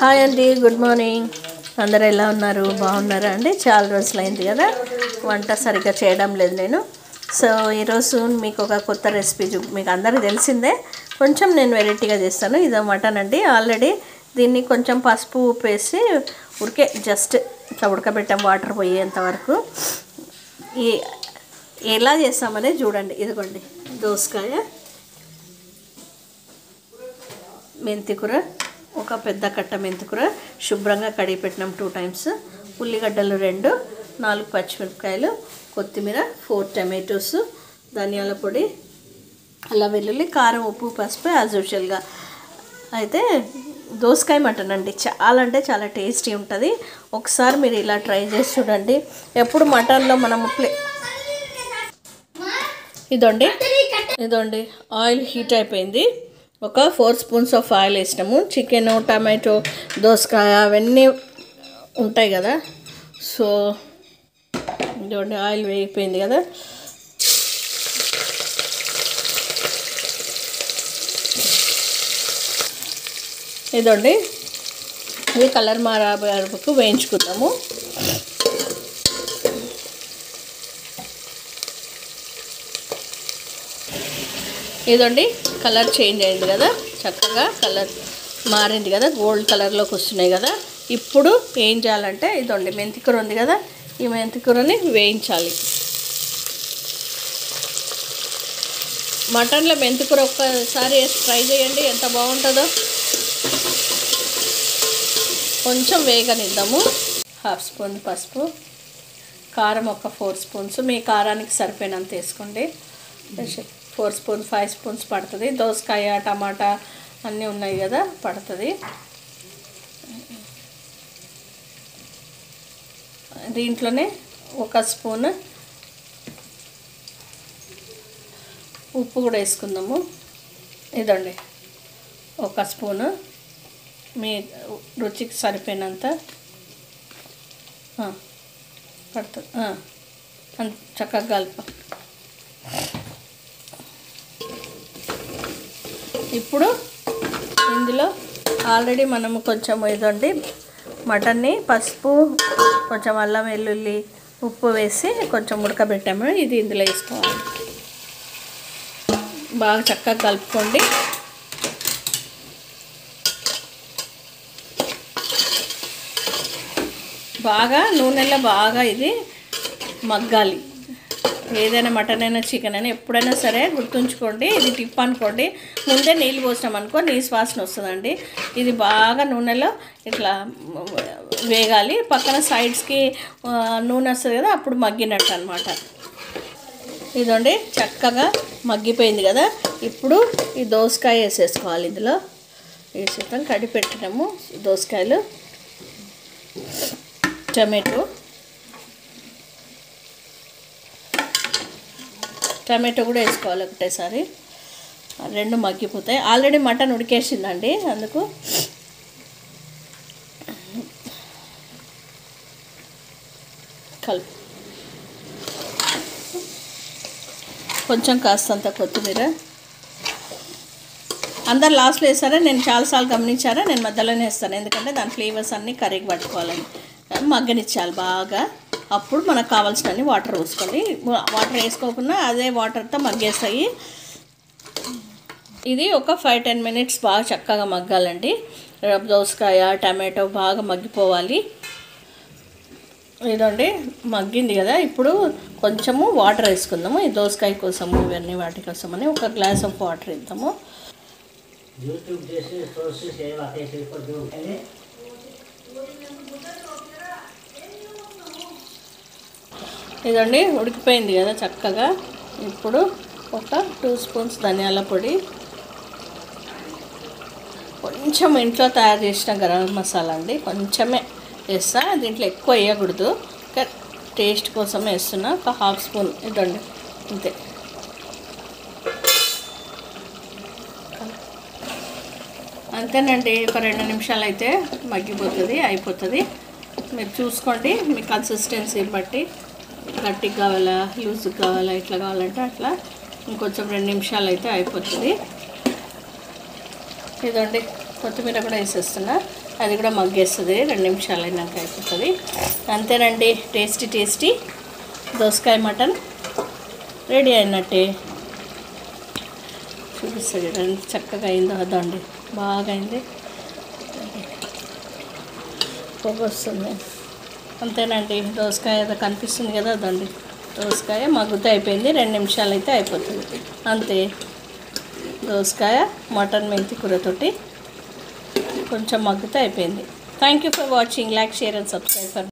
Hi అండి, good morning. అందరూ ఎలా ఉన్నారు? బాగున్నారా అండి? చాలా రోజులైంది కదా వంట సరిగ్గా చేయడం లేదు నేను. సో ఈరోజు మీకు ఒక కొత్త రెసిపీ మీకు అందరికీ తెలిసిందే, కొంచెం నేను వెరైటీగా చేస్తాను. ఇదో మటన్ అండి. ఆల్రెడీ దీన్ని కొంచెం పసుపు ఉప్పు వేసి ఉడికే జస్ట్ ఇట్లా ఉడకబెట్టాం, వాటర్ పోయేంత వరకు. ఈ ఎలా చేస్తామనేది చూడండి. ఇదిగోండి, దోసకాయ, మెంతికూర, ఒక పెద్ద కట్ట మెంతికూర శుభ్రంగా కడిగి పెట్టినాం 2 times, ఉల్లిగడ్డలు 2, 4 పచ్చిమిరపకాయలు, కొత్తిమీర, 4 టమాటోస్, ధనియాల పొడి, అల్లం వెల్లుల్లి, కారం, ఉప్పు, పసుపు యాజ్ యూజువల్గా. అయితే దోసకాయ మటన్ అండి, చాలా అంటే చాలా టేస్టీ ఉంటుంది. ఒకసారి మీరు ఇలా ట్రై చేసి చూడండి. ఎప్పుడు మటన్లో మనం ఇదండి ఆయిల్ హీట్ అయిపోయింది. ఒక 4 spoons ఆఫ్ ఆయిల్ వేసినాము. చికెన్, టమాటో, దోసకాయ అవన్నీ ఉంటాయి కదా. సో ఇదండి ఆయిల్ వేగిపోయింది కదా. ఇదండి ఇది కలర్ మారే వరకు వేయించుకుందాము. ఇదండి కలర్ చేంజ్ అయింది కదా, చక్కగా కలర్ మారింది కదా, గోల్డ్ కలర్లోకి వస్తున్నాయి కదా. ఇప్పుడు ఏం చేయాలంటే ఇదండి మెంతికూర ఉంది కదా, ఈ మెంతికూరని వేయించాలి. మటన్లో మెంతికూర ఒక్కసారి వేసి ట్రై చేయండి, ఎంత బాగుంటుందో. కొంచెం వేగనిద్దాము. 1/2 spoon పసుపు, కారం ఒక 4 spoons, మీ కారానికి సరిపోయినంత వేసుకోండి. 4 spoons 5 spoons పడుతుంది. దోసకాయ, టమాటా అన్నీ ఉన్నాయి కదా, పడుతుంది. దీంట్లోనే 1 spoon ఉప్పు కూడా వేసుకుందాము. ఇదండి 1 spoon, మీ రుచికి సరిపోయినంత పడుతుంది. చక్కగా కలప. ఇప్పుడు ఇందులో ఆల్రెడీ మనము కొంచెం ఇదండి మటన్ని పసుపు, కొంచెం అల్లం వెల్లుల్లి, ఉప్పు వేసి కొంచెం ఉడకబెట్టాము. ఇది ఇందులో వేసుకోవాలి. బాగా చక్కగా కలుపుకోండి. బాగా నూనెలో బాగా ఇది మగ్గాలి. ఏదైనా మటన్ అయినా చికెన్ అయినా ఎప్పుడైనా సరే గుర్తుంచుకోండి, ఇది టిప్ అనుకోండి. ముందే నీళ్ళు పోసినాం అనుకో నీసు వాసన వస్తుందండి. ఇది బాగా నూనెలో ఇట్లా వేగాలి. పక్కన సైడ్స్కి నూనె వస్తుంది కదా, అప్పుడు మగ్గినట్టు అనమాట. ఇదండి చక్కగా మగ్గిపోయింది కదా. ఇప్పుడు ఈ దోసకాయ వేసేసుకోవాలి. ఇందులో వేసేస్తాం. కడిగి పెట్టినాము దోసకాయలు, టమాటో కూడా వేసుకోవాలి ఒకటేసారి, 2 మగ్గిపోతాయి. ఆల్రెడీ మటన్ ఉడికేసిందండి, అందుకు కలుపు. కొంచెం కాస్తంత కొత్తిమీర. అందరు లాస్ట్లో వేస్తారా? నేను చాలాసార్లు గమనించారా, నేను మధ్యలోనే వేస్తాను. ఎందుకంటే దాని ఫ్లేవర్స్ అన్నీ కర్రీకి పట్టుకోవాలని. మగ్గనిచ్చాలి బాగా. అప్పుడు మనకు కావాల్సినన్ని వాటర్ పోసుకోండి. వాటర్ వేసుకోకుండా అదే వాటర్తో మగ్గేస్తాయి. ఇది ఒక 5-10 minutes బాగా చక్కగా మగ్గాలండి. దోసకాయ, టమాటో బాగా మగ్గిపోవాలి. ఇదండి మగ్గింది కదా. ఇప్పుడు కొంచెము వాటర్ వేసుకుందాము. ఈ దోసకాయ కోసము ఇవన్నీ వాటి కోసమని 1 glass ఆఫ్ వాటర్ ఇద్దాము. ఇదండి ఉడికిపోయింది కదా చక్కగా. ఇప్పుడు ఒక 2 spoons ధనియాల పొడి, కొంచెం ఇంట్లో తయారు చేసిన గరం మసాలా అండి, కొంచెమే వేస్తా. దీంట్లో ఎక్కువ వేయకూడదు, టేస్ట్ కోసం వేస్తున్నా. ఒక 1/2 spoon ఇదండి, అంతే. అంతేనండి. ఒక 2 నిమిషాలు అయితే మగ్గిపోతుంది, అయిపోతుంది. మీరు చూసుకోండి మీ కన్సిస్టెన్సీ బట్టి, గట్టిగా కావాలా, లూజ్గా కావాలా, ఇట్లా కావాలంటే అట్లా. ఇంకొంచెం 2 నిమిషాలు అయితే అయిపోతుంది. ఇదండి కొత్తిమీర కూడా వేసేస్తున్నా, అది కూడా మగ్గేస్తుంది, 2 నిమిషాలు అయినాక అయిపోతుంది. అంతేనండి, టేస్టీ టేస్టీ దోసకాయ మటన్ రెడీ అయినట్టే. చూపిస్తుంది చూడండి చక్కగా అయిందో అదండి, బాగా అయింది, పొగ వస్తుంది. అంతేనండి, దోసకాయ అది కనిపిస్తుంది కదా అదండి, దోసకాయ మగ్గుతో అయిపోయింది, 2 నిమిషాలు అయితే అయిపోతుంది అంతే. దోసకాయ మటన్ మెంతి కూరతోటి కొంచెం మగ్గుతో అయిపోయింది. Thank you for watching. Like, share and subscribe for